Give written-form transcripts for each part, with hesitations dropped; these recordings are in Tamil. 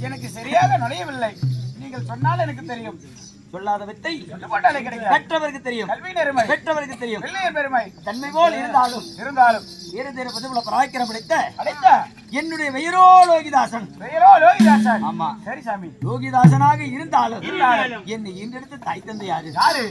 எனக்கு சரியாக நுழையவில்லை. நீங்கள் சொன்னால் எனக்கு தெரியும். சொல்லாத வித்தை பெற்றவருக்கு தெரியும். கல்வி நேர்மை பெற்றவருக்கு தெரியும். வெள்ளையர் பெருமை தன்மை போல் இருந்தாலும் வீரதேர பதிவுல பராக்கிரம் அடைத்த என்னுடைய பெயரோ லோகிதாசன். ஆமா சரி சாமி. லோகிதாசனாக இருந்தாலும் என்னை ஈன்றெடுத்த தாய் தந்தை யாரு?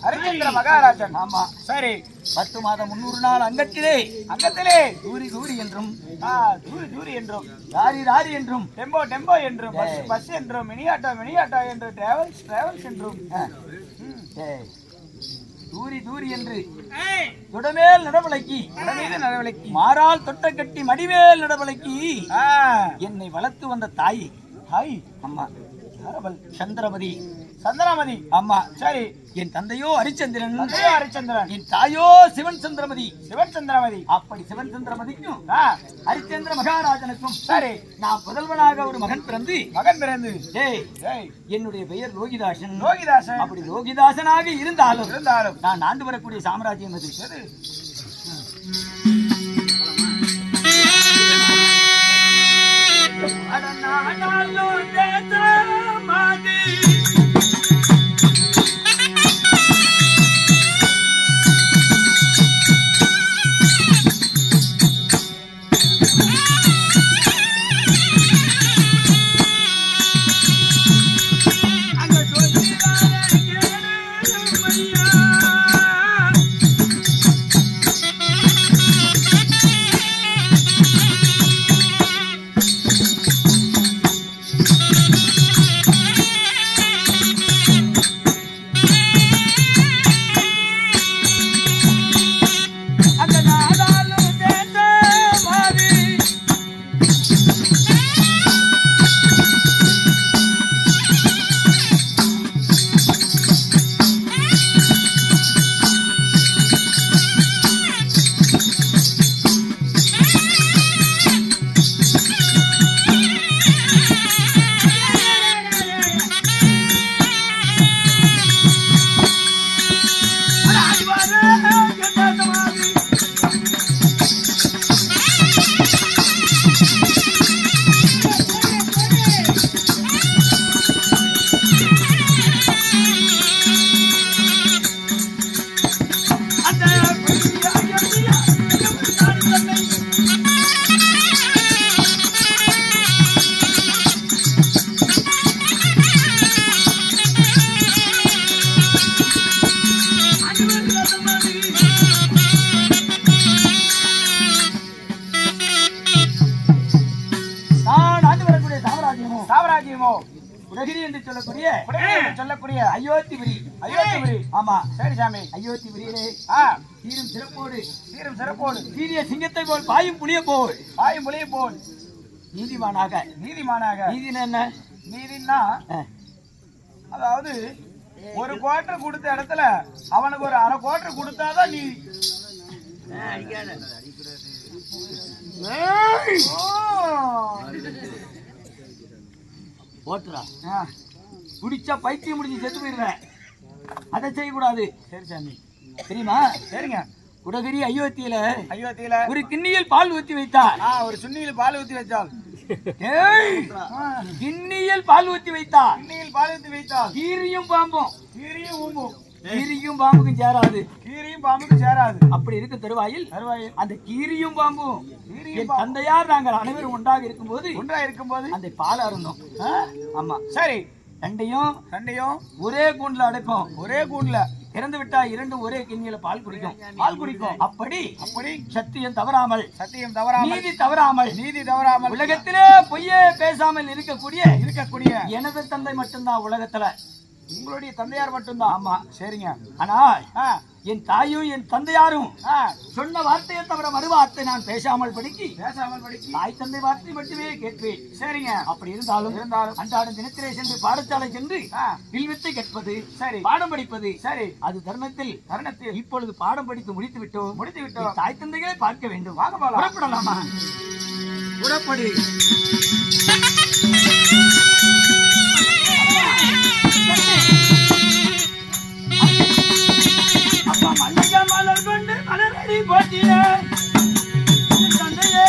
ஹரிச்சந்திர மகாராஜன். ஆமா சரி. 10 மாதம் 300 நாள் அங்கத்திலே தூரி என்றும் தாரி என்றும் டெம்போ என்றும் பஸ் என்றும் மினியாட்டோ என்று டிராவல்ஸ் என்றும் தூரி என்று தொடமேல் நடவலைக்கு மாறால் தொட்ட கட்டி மடிமேல் நடவலைக்கு என்னை வளர்த்து வந்த தாய் அம்மா சந்திரமதி. ஆமா சரி. என் தந்தையோ ஹரிச்சந்திரன். என் தாயோ சிவன் சந்திரமதி. அப்படி சிவன் சந்திரமதிக்கும் ஹரிச்சந்திர மகாராஜனுக்கும் சரி நான் புதல்வனாக ஒரு மகன் பிறந்து என்னுடைய பெயர் லோகிதாசன். அப்படி லோகிதாசனாக இருந்தாலும் நான் ஆண்டு வரக்கூடிய சாம்ராஜ்யம் அது. சாம்ராஜ்யமோ உலகிரி என்று சொல்லக்கூடிய அயோத்திபுரி. ஆமா சரி சாமி. அயோத்திபுரியிலே சீரும் சிறப்போடு சீரிய சிங்கத்தை போல் பாயும் புளிய போல் நீதிமானாக நீதினா என்ன? நீதினா அதாவது ஒரு கோட்டர் கொடுத்த இடத்துல அவனுக்கு ஒரு அரை கோட்டர் கொடுத்தாதான் நீதி. ஓட்டுறா குடிச்சா பைத்தியம் முடிஞ்சு செத்து போயிருவேன். அதை செய்யக்கூடாது. சரி சாமி. தெரியுமா? சரிங்க. குடகிரி அயோத்தியில ஒரு கிண்ணியில் பால் ஊத்தி வைத்தார். ஒரு சுண்ணியில் பால் ஊத்தி வச்சால் கிண்ணியில் பால் ஊத்தி வைத்தார். கீரியும் பாம்புக்கும் சேராது. அப்படி இருக்க தருவாயில் அந்த கீரியும் பாம்பும் என் தந்தையார் நாங்கள் அனைவரும் ஒன்றாக இருக்கும்போது அந்த பால் அருந்தோம். ஆமா சரி. ரெண்டையும் ஒரே கூண்டுல அடைப்போம். இறந்து விட்டா இரண்டும் ஒரே கிண்ணியில பால் குடிக்கும். அப்படி சத்தியம் தவறாமல் நீதி தவறாமல் உலகத்திலே பொய்யே பேசாமல் இருக்கக்கூடிய எனது தந்தை மட்டும்தான் உலகத்துல. உங்களுடைய தந்தையார் மட்டும்தான். ஆமா சரிங்க. ஆனால் என் தாயும் என் தந்தையாரும் சொன்ன வார்த்தையை தவிர மறுவார்த்தை நான் பேசாமல் படிக்கி தாய் தந்தை வார்த்தை மட்டுமே கேட்பேன். சரிங்க. அப்படி இருந்தாலும் அன்றாடம் தினத்திலே சென்று பாடசாலை சென்று வில்வித்தை கேட்பது, சரி, பாடம் படிப்பது, சரி. அது தருணத்தில் இப்பொழுது பாடம் படித்து முடித்து விட்டோம். தாய் தந்தைகளை பார்க்க வேண்டும். புறப்படலாமா? புறப்படு. அப்பா மல்லிகை மலர் கொண்டு மலரடி போட்டிய தந்தையே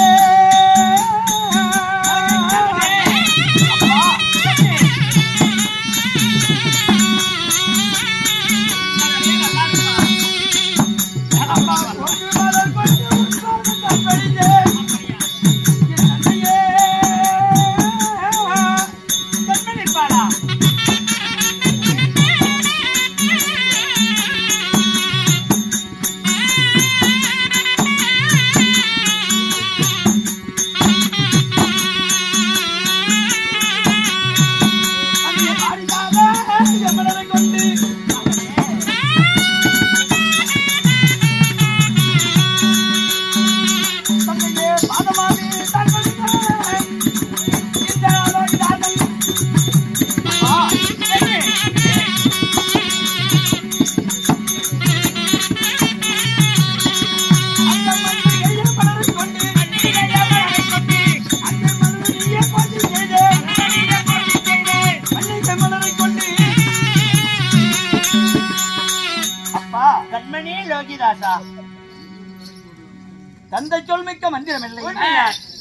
தந்தை சொல்மிக்க மந்திரம் இல்லை,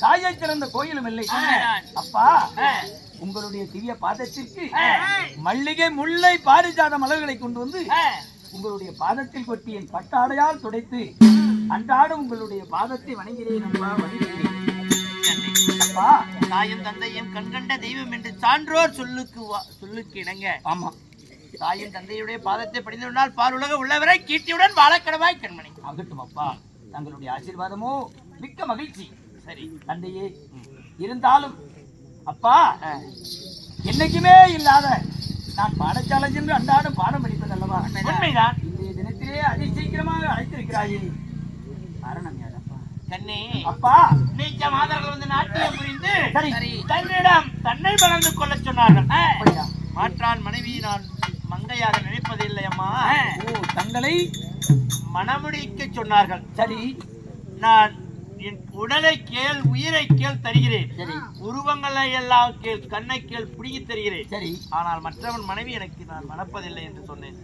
தாயை சிறந்த கோயிலும் இல்லை. அப்பா உங்களுடைய திவ்ய பாதத்திற்கு மல்லிகை முல்லை பாரிஜாத மலர்களை கொண்டு வந்து உங்களுடைய பாதத்தில் கொட்டி என் பட்டாடையால் துடைத்து அன்றாடம் உங்களுடைய பாதத்தை வணங்கிறேன். அப்பா தாயும் தந்தையும் கண்கண்ட தெய்வம் என்று சான்றோர் சொல்லுக்கு இணங்க. ஆமா, தாயும் தந்தையுடைய பாதத்தை படிந்தவனால் பாருலக உள்ளவரை கீர்த்தியுடன் வாழக்கடவாய் கண்மணி. ஆகட்டும் அப்பா, தங்களுடைய ஆசீர்வாதமோ மிக்க மகிழ்ச்சி. சரி தந்தையே, இருந்தாலும் அப்பா என்னைக்குமே இல்லாத நான் பாடசாலை சென்று அன்றாடம் பாடம் படிப்பதல்லவா உண்மைதான். இன்றைய தினத்திலே அதி சீக்கிரமாக அழைத்திருக்கிறாயே, காரணம் யாரப்பா? கண்ணே, அப்பா நீச்ச மாதர்கள் வந்து நாட்டியம் புரிந்து சரி தன்னிடம் தன்னை வளர்ந்து கொள்ள சொன்னார்கள். மாற்றான் மனைவி நான் மங்கையாக நினைப்பதில்லை அம்மா. தங்களை மனமுடிக்க சொன்னார்கள். சரி, நான் என் உடலை கேள், உயிரை கேள் தருகிறேன். சரி, உருவங்களை எல்லாம் கேள், கண்ணை கேள் பிடிங்கி தருகிறேன். சரி, ஆனால் மற்றவன் மனைவி எனக்கு நான் மணப்பதில்லை என்று சொன்னேன்.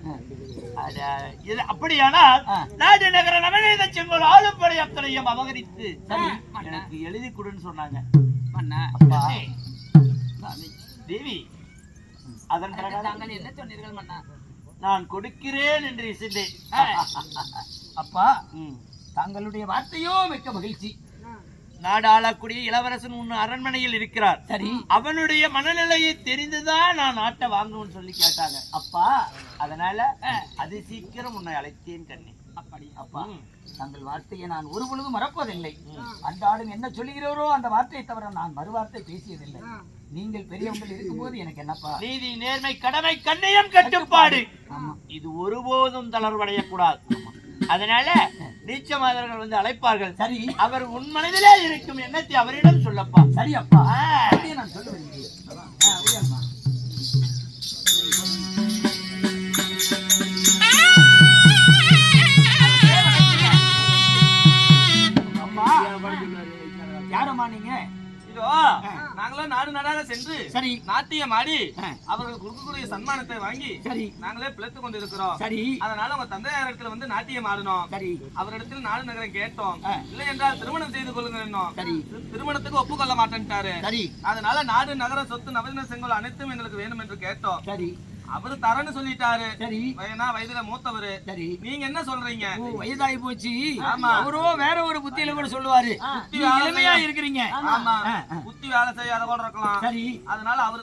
அப்படியானால் நாடு நகர நவநீத செங்கோல் ஆளுப்படை அத்தனையும் அபகரித்து எனக்கு எழுதி கொடுன்னு சொன்னாங்க. தேவி, அதன் பிரகாரம் என்ன சொன்னீர்கள் மன்னா? நான் கொடுக்கிறேன் என்று இசைந்தேன். அப்பா தங்களுடைய வார்த்தையோ மிக்க மகிழ்ச்சி. நாடு ஆளக்கூடிய இளவரசன் உன் அரண்மனையில் இருக்கிறார். சரி, அவனுடைய மனநிலையை தெரிந்துதான் நான் நாட்டை வாங்குவேன்னு சொல்லி கேட்டாங்க. அப்பா. அதனால அது சீக்கிரம் உன்னை அழைத்தேன் கண்ணே. அப்படி அப்பா, தங்கள் வார்த்தையை நான் ஒரு பொழுதும் மறப்பதில்லை. அன்றாடும் என்ன சொல்லுகிறோரோ அந்த வார்த்தையை தவிர நான் மறுவார்த்தை பேசியதில்லை. நீங்கள் பெரியவங்கள் இருக்கும்போது எனக்கு என்னப்பா? நீதி, நேர்மை, கடமை, கண்ணியம், கட்டுப்பாடு, இது ஒருபோதும் தளர்வடையக்கூடாது. அதனால நீச்சமாதர்கள் வந்து அழைப்பார்கள். சரி, அவர் உன் மனதிலே இருக்கும் எண்ணத்தை அவரிடம் சொல்லப்பா. சரி அப்பா, நான் சொல்லுவேன். யாரம்மா நீங்க? இதோ நாங்களும் நாடு நாடாக சென்று சரி நாட்டியம் ஆடி அவர்கள் கொடுக்கக்கூடிய சன்மானத்தை வாங்கி சரி நாங்களே பிழைத்துக் கொண்டு இருக்கிறோம். சரி, அதனால உங்க தந்தையார் இடத்துல வந்து நாட்டியம் ஆடணும். சரி, அவரிடத்தில் நாடு நகரம் கேட்டோம். இல்லை என்றால் திருமணம் செய்து கொள்ளுங்க. சரி, திருமணத்துக்கு ஒப்புக்கொள்ள மாட்டேன்ட்டாரு. சரி, அதனால நாடு நகர சொத்து நவீன செங்கோல் அனைத்தும் எங்களுக்கு வேணும் என்று கேட்டோம். சரி, அவரு தரன்னு சொல்லிட்டாரு. சரி, வயதுல மூத்தவரு. சரி, நீங்க என்ன சொல்றீங்க? வயதாகி போச்சு. ஆமா, அவரோ வேற ஒரு புத்தியில கூட சொல்லுவாரு. இளமையா இருக்கிறீங்க. ஆமா, புத்தி வேலை செய்யாத கூட இருக்கலாம். சரி, அதனால அவரு